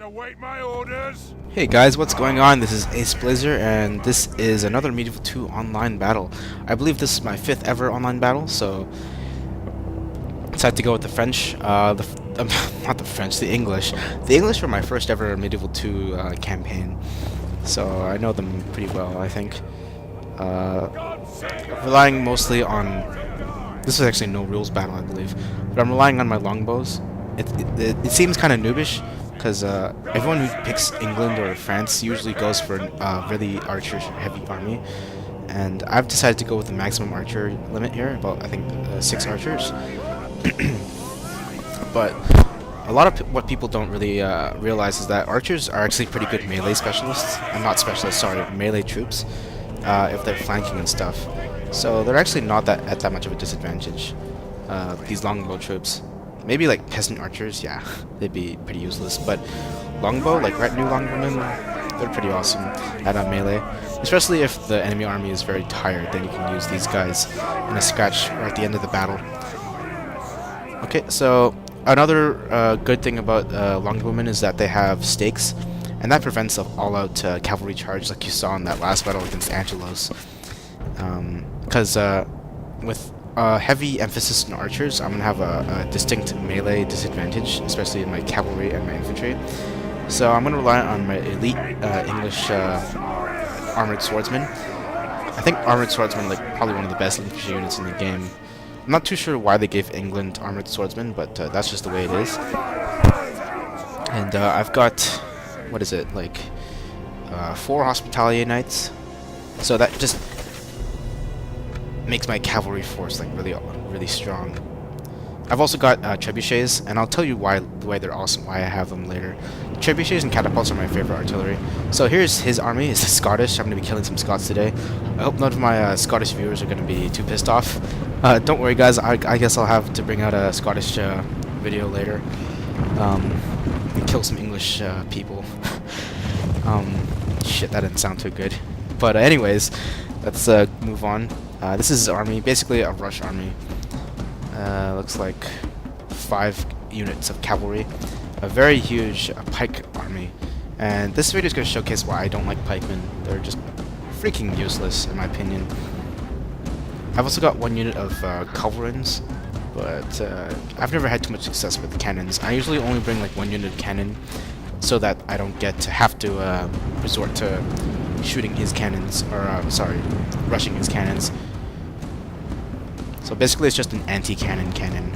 await my orders. Hey guys, what's going on? This is Ace Blazer, and this is another Medieval 2 online battle. I believe this is my 5th ever online battle, so decided to go with the French. Not the French, the English. The English were my first ever Medieval 2 campaign, so I know them pretty well, I think. Relying mostly on... This is actually no rules battle, I believe, but I'm relying on my longbows. It seems kind of noobish, because everyone who picks England or France usually goes for a really archer-heavy army, and I've decided to go with the maximum archer limit here, about I think 6 archers. But a lot of what people don't really realize is that archers are actually pretty good melee specialists. Not specialists, sorry, melee troops, if they're flanking and stuff. So they're actually not at that much of a disadvantage, these longbow troops. Maybe like peasant archers, yeah, they'd be pretty useless, but longbow, like retinue longbowmen, they're pretty awesome at melee. Especially if the enemy army is very tired, then you can use these guys in a scratch or at the end of the battle. Okay, so another good thing about longbowmen is that they have stakes, and that prevents an all-out cavalry charge like you saw in that last battle against Angelos. Because with heavy emphasis on archers, I'm going to have a distinct melee disadvantage, especially in my cavalry and my infantry. So I'm going to rely on my elite English armored swordsmen. I think armored swordsmen are like probably one of the best infantry units in the game. I'm not too sure why they gave England armored swordsmen, but that's just the way it is. And I've got, what is it, like 4 hospitalier knights. So that just makes my cavalry force like really strong. I've also got trebuchets, and I'll tell you why they're awesome, why I have them later. Trebuchets and catapults are my favorite artillery. So here's his army. It's Scottish. I'm going to be killing some Scots today. I hope none of my Scottish viewers are going to be too pissed off. Don't worry guys, I guess I'll have to bring out a Scottish video later. And kill some English people. Shit, that didn't sound too good. But anyways, let's move on. This is his army, basically a rush army. Looks like 5 units of cavalry, a very huge pike army. And this video is going to showcase why I don't like pikemen. They're just freaking useless in my opinion. I've also got 1 unit of culverins, but I've never had too much success with cannons. I usually only bring like 1 unit of cannon so that I don't have to resort to shooting his cannons, or sorry, rushing his cannons. So basically it's just an anti-cannon cannon.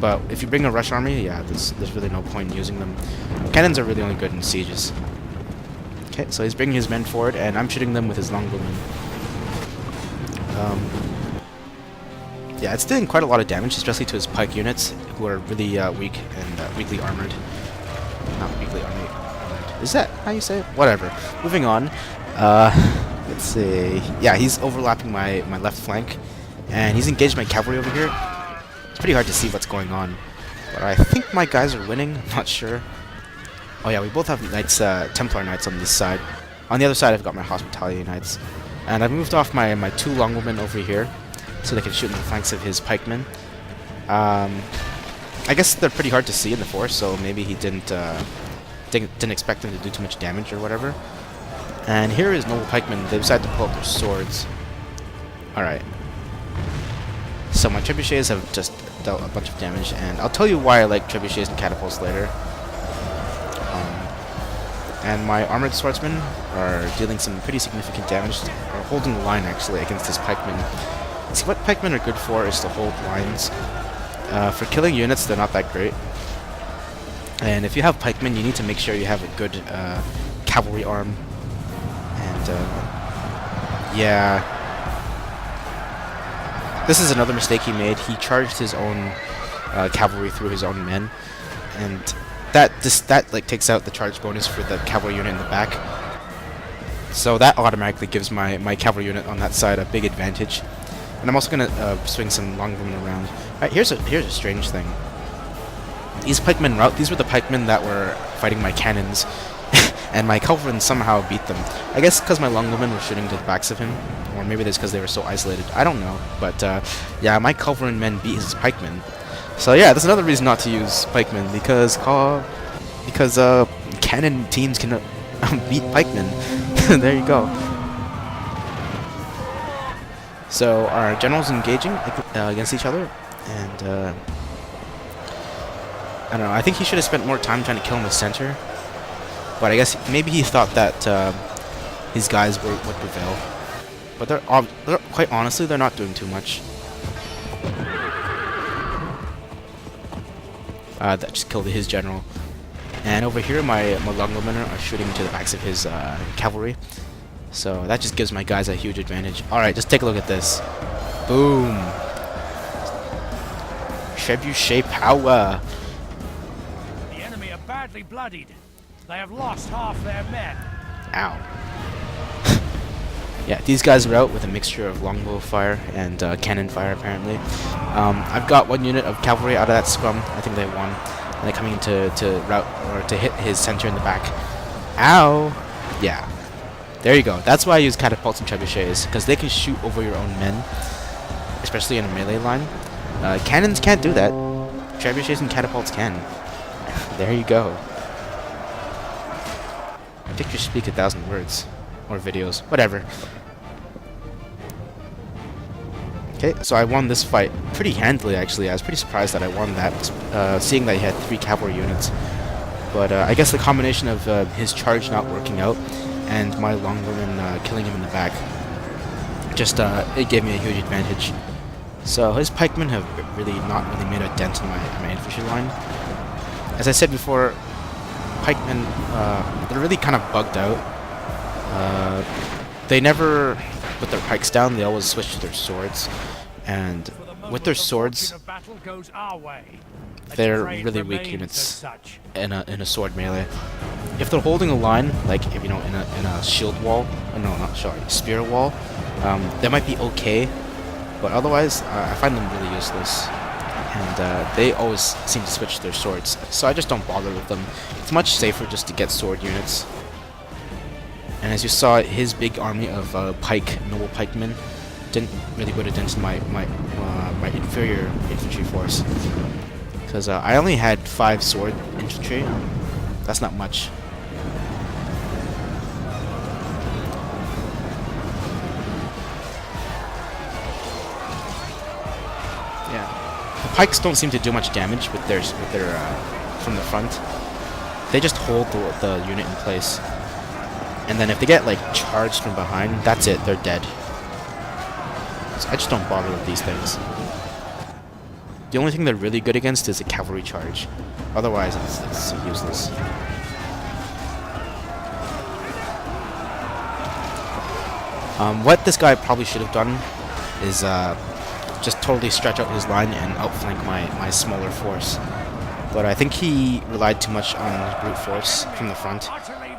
But if you bring a rush army, yeah, there's really no point in using them. Cannons are really only good in sieges. Okay, so he's bringing his men forward, and I'm shooting them with his longbowmen. Yeah, it's doing quite a lot of damage, especially to his pike units, who are really weak and weakly armored. Not weakly armored. Is that how you say it? Whatever. Moving on. Let's see. Yeah, he's overlapping my left flank, and he's engaged my cavalry over here. It's pretty hard to see what's going on, but I think my guys are winning. I'm not sure. Oh yeah, we both have knights, Templar knights on this side. On the other side, I've got my hospitalier knights, and I've moved off my 2 longbowmen over here so they can shoot in the flanks of his pikemen. I guess they're pretty hard to see in the forest, so maybe he didn't expect them to do too much damage or whatever. And here is noble pikemen. They decided to pull out their swords. Alright. So my trebuchets have just dealt a bunch of damage, and I'll tell you why I like trebuchets and catapults later. And my armored swordsmen are dealing some pretty significant damage, or holding the line actually against his pikemen. See, what pikemen are good for is to hold lines. For killing units, they're not that great. And if you have pikemen, you need to make sure you have a good cavalry arm. And yeah, this is another mistake he made. He charged his own cavalry through his own men, and that like takes out the charge bonus for the cavalry unit in the back. So that automatically gives my cavalry unit on that side a big advantage. And I'm also gonna swing some longbowmen around. Alright, here's a strange thing. These pikemen these were the pikemen that were fighting my cannons, and my culverins somehow beat them. I guess because my longbowmen were shooting to the backs of him, or maybe that's because they were so isolated. I don't know, but yeah, my culverin men beat his pikemen. So yeah, that's another reason not to use pikemen, because because cannon teams can beat pikemen. There you go. So our generals engaging against each other, and I don't know. I think he should have spent more time trying to kill him in the center, but I guess maybe he thought that his guys would prevail. But they're quite honestly, they're not doing too much. That just killed his general. And over here, my longbowmen are shooting into the backs of his cavalry. So that just gives my guys a huge advantage. Alright, just take a look at this. Boom. Trebuchet power. The enemy are badly bloodied. They have lost half their men. Ow. Yeah, these guys are out with a mixture of longbow fire and cannon fire, apparently. I've got one unit of cavalry out of that scrum. I think they won. And they're coming to route or to hit his center in the back. Ow! Yeah. There you go. That's why I use catapults and trebuchets, because they can shoot over your own men, especially in a melee line. Cannons can't do that. Trebuchets and catapults can. There you go. Pictures speak 1,000 words. Or videos. Whatever. Okay, so I won this fight pretty handily, actually. I was pretty surprised that I won that, seeing that he had 3 cavalry units. But I guess the combination of his charge not working out and my longbowmen killing him in the back, just it gave me a huge advantage. So his pikemen have not really made a dent in my infantry line. As I said before, pikemen, they're really kind of bugged out. They never put their pikes down, they always switch to their swords, and with their swords, they're really weak units in a sword melee. If they're holding a line, like if you know in a shield wall, no, not sorry, spear wall, they might be okay, but otherwise I find them really useless, and they always seem to switch their swords, so I just don't bother with them. It's much safer just to get sword units. And as you saw, his big army of noble pikemen didn't really put a dent in my inferior infantry force, because I only had 5 sword infantry. That's not much. Yeah, the pikes don't seem to do much damage with their from the front. They just hold the unit in place. And then if they get like charged from behind, that's it, they're dead. So I just don't bother with these things. The only thing they're really good against is a cavalry charge. Otherwise, it's useless. What this guy probably should have done is just totally stretch out his line and outflank my smaller force. But I think he relied too much on brute force from the front,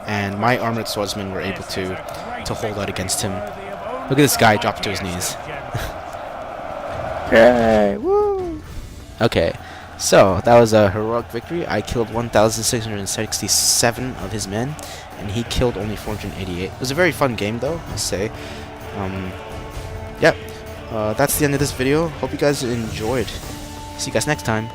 and my armored swordsmen were able to hold out against him. Look at this guy drop to his knees. Yay! Woo! Okay, so that was a heroic victory. I killed 1,667 of his men, and he killed only 488. It was a very fun game, though, I say. Yeah, that's the end of this video. Hope you guys enjoyed. See you guys next time.